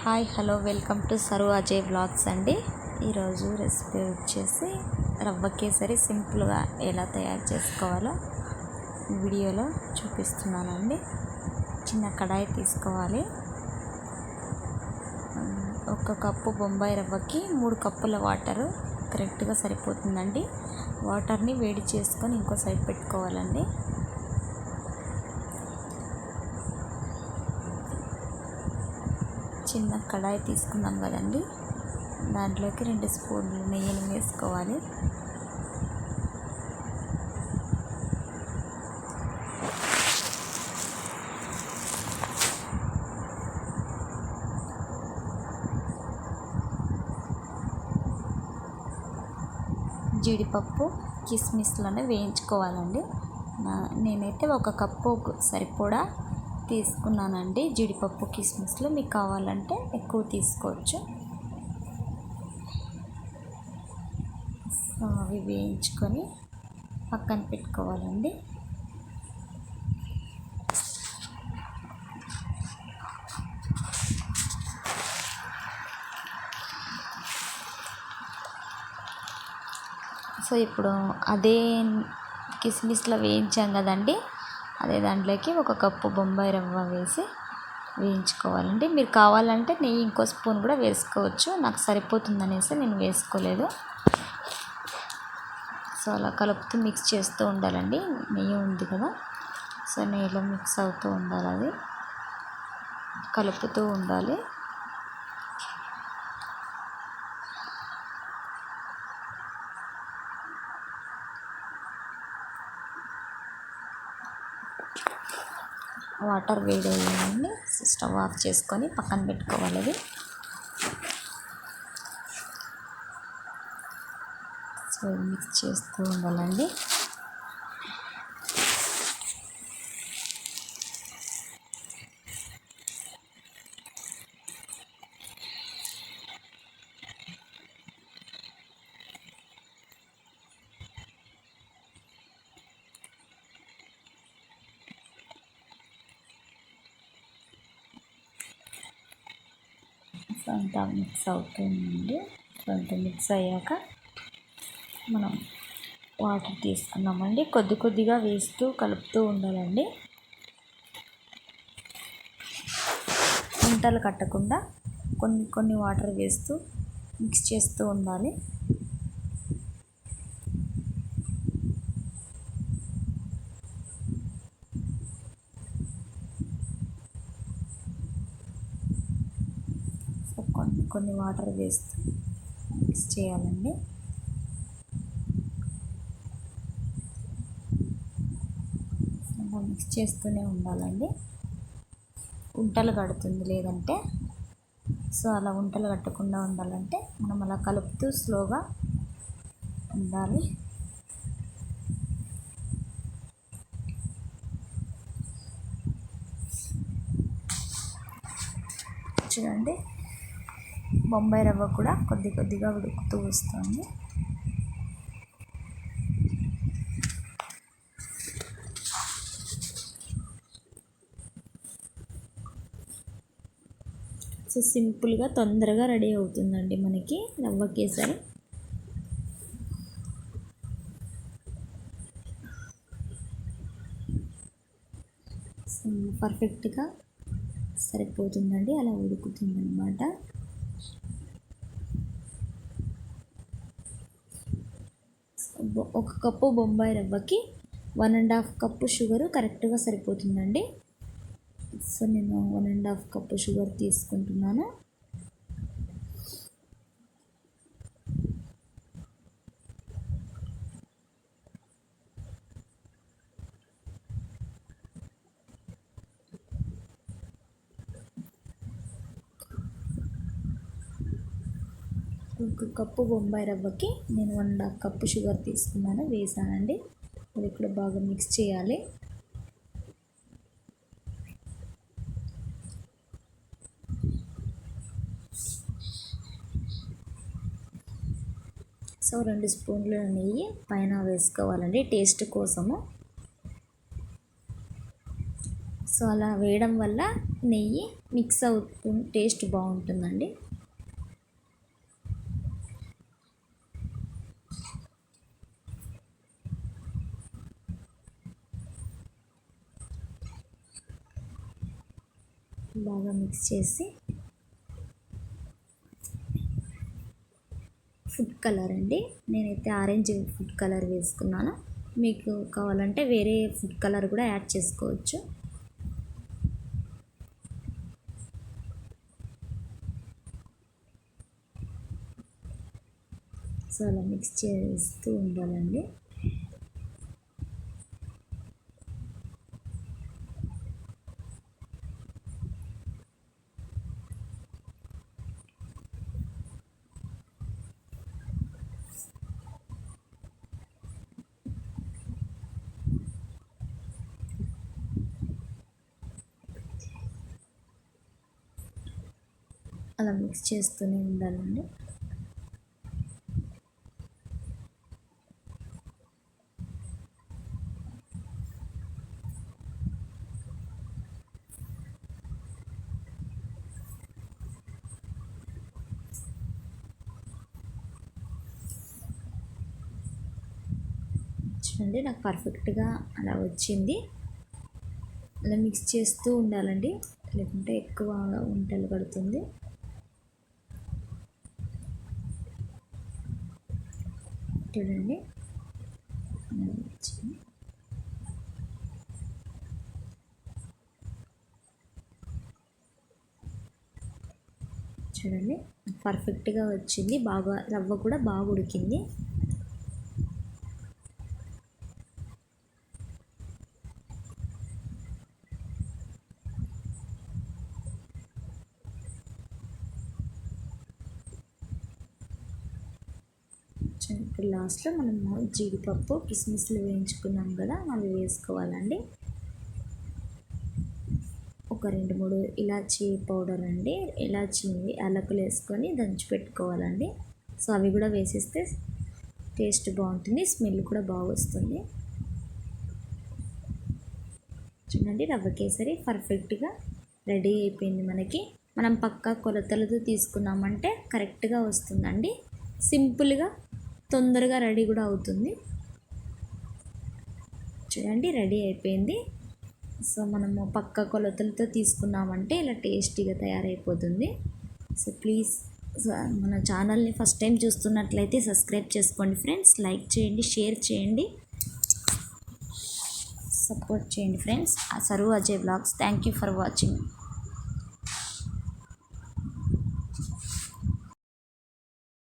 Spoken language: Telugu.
హాయ్ హలో వెల్కమ్ టు సరు అజయ్ బ్లాగ్స్ అండి. ఈరోజు రెసిపీ వచ్చేసి రవ్వ కేసరి సింపుల్గా ఎలా తయారు చేసుకోవాలో వీడియోలో చూపిస్తున్నానండి. చిన్న కడాయి తీసుకోవాలి. 1 కప్పు బొంబాయి రవ్వకి 3 కప్పుల వాటర్ కరెక్ట్గా సరిపోతుందండి. వాటర్ని వేడి చేసుకొని ఇంకో సైడ్ పెట్టుకోవాలండి. చిన్న కడాయి తీసుకున్నాం కదండి, దాంట్లోకి 2 స్పూన్లు నెయ్యిని వేసుకోవాలి. జీడిపప్పు కిస్మిస్లను వేయించుకోవాలండి. నేనైతే 1 కప్పు సరిపడా తీసుకున్నానండి జీడిపప్పు కిస్మిస్లు. మీకు కావాలంటే ఎక్కువ తీసుకోవచ్చు. సో అవి వేయించుకొని పక్కన పెట్టుకోవాలండి. సో ఇప్పుడు అదే కిస్మిస్లో వేయించాం కదండి, అదే దాంట్లోకి 1 కప్పు బొంబాయి రవ్వ వేసి వేయించుకోవాలండి. మీరు కావాలంటే నెయ్యి ఇంకో స్పూన్ కూడా వేసుకోవచ్చు. నాకు సరిపోతుందనేసి నేను వేసుకోలేదు. సో అలా కలుపుతూ మిక్స్ చేస్తూ ఉండాలండి. నెయ్యి ఉంది కదా, సో నెయ్యిలో మిక్స్ అవుతూ ఉండాలి, అది కలుపుతూ ఉండాలి. వాటర్ వేడయ్యాయండి. స్టవ్ ఆఫ్ చేసుకొని పక్కన పెట్టుకోవాలి. అది సో మిక్స్ చేస్తూ ఉండాలండి. అంతా మిక్స్ అవుతుందండి. కొంత మిక్స్ అయ్యాక మనం వాటర్ తీసుకున్నామండి. కొద్దిగా వేస్తూ కలుపుతూ ఉండాలండి. వంటలు కట్టకుండా కొన్ని వాటర్ వేస్తూ మిక్స్ చేస్తూ ఉండాలి. కొన్ని వాటర్ వేస్తూ మిక్స్ చేయాలండి. మిక్స్ చేస్తూనే ఉండాలండి. ఉంటలు కడుతుంది లేదంటే. సో అలా ఉంటలు కట్టకుండా ఉండాలంటే మనం అలా కలుపుతూ స్లోగా ఉండాలి. చూడండి, బొంబాయి రవ్వ కూడా కొద్దిగా ఉడుకుతూ వస్తుంది. సో సింపుల్గా తొందరగా రెడీ అవుతుందండి మనకి రవ్వ కేసరి. పర్ఫెక్ట్గా సరిపోతుందండి, అలా ఉడుకుతుంది అన్నమాట. ఒక కప్పు బొంబాయి రవ్వకి 1.5 కప్పు షుగరు కరెక్ట్గా సరిపోతుందండి. సో నేను 1.5 కప్పు షుగర్ తీసుకుంటున్నాను. ఒక కప్పు బొంబాయి రవ్వకి నేను 1.5 కప్పు షుగర్ తీసుకున్నాను, వేసానండి. అది కూడా బాగా మిక్స్ చేయాలి. సో 2 స్పూన్ల నెయ్యి పైన వేసుకోవాలండి టేస్ట్ కోసము. సో సో అలా వేయడం వల్ల నెయ్యి మిక్స్ అవుతుంది, టేస్ట్ బాగుంటుందండి. బాగా మిక్స్ చేసి ఫుడ్ కలర్ అండి, నేనైతే ఆరెంజ్ ఫుడ్ కలర్ వేసుకున్నాను. మీకు కావాలంటే వేరే ఫుడ్ కలర్ కూడా యాడ్ చేసుకోవచ్చు. సో అలా మిక్స్ చేస్తూ ఉండాలండి. అలా మిక్స్ చేస్తూనే ఉండాలండి. చూడండి నాకు పర్ఫెక్ట్గా అలా వచ్చింది. అలా మిక్స్ చేస్తూ ఉండాలండి, లేకుంటే ఎక్కువ ఉంటలు పడుతుంది. చూడండి చూడండి పర్ఫెక్ట్గా వచ్చింది, బాగా రవ్వ కూడా బాగా ఉడికింది. ఇప్పుడు లాస్ట్లో మనము జీడిపప్పు కిస్మిస్లు వేయించుకున్నాం కదా, అవి వేసుకోవాలండి. ఒక 2-3 ఇలాచీ పౌడర్ అండి, ఇలాచీ యాలకులు వేసుకొని దంచి పెట్టుకోవాలండి. సో అవి కూడా వేసేస్తే టేస్ట్ బాగుంటుంది, స్మెల్ కూడా బాగా వస్తుంది. చూడండి రవ్వ కేసరి పర్ఫెక్ట్గా రెడీ అయిపోయింది. మనం పక్కా కొలతలతో తీసుకున్నామంటే కరెక్ట్గా వస్తుందండి. సింపుల్గా తొందరగా రెడీ కూడా అవుతుంది. చూడండి రెడీ అయిపోయింది. సో మనము పక్క కొలతలతో తీసుకున్నామంటే ఇలా టేస్టీగా తయారైపోతుంది. సో ప్లీజ్ మన ఛానల్ని ఫస్ట్ టైం చూస్తున్నట్లయితే సబ్స్క్రైబ్ చేసుకోండి ఫ్రెండ్స్, లైక్ చేయండి, షేర్ చేయండి, సపోర్ట్ చేయండి friends. Sarva Ajay vlogs. Thank you for watching.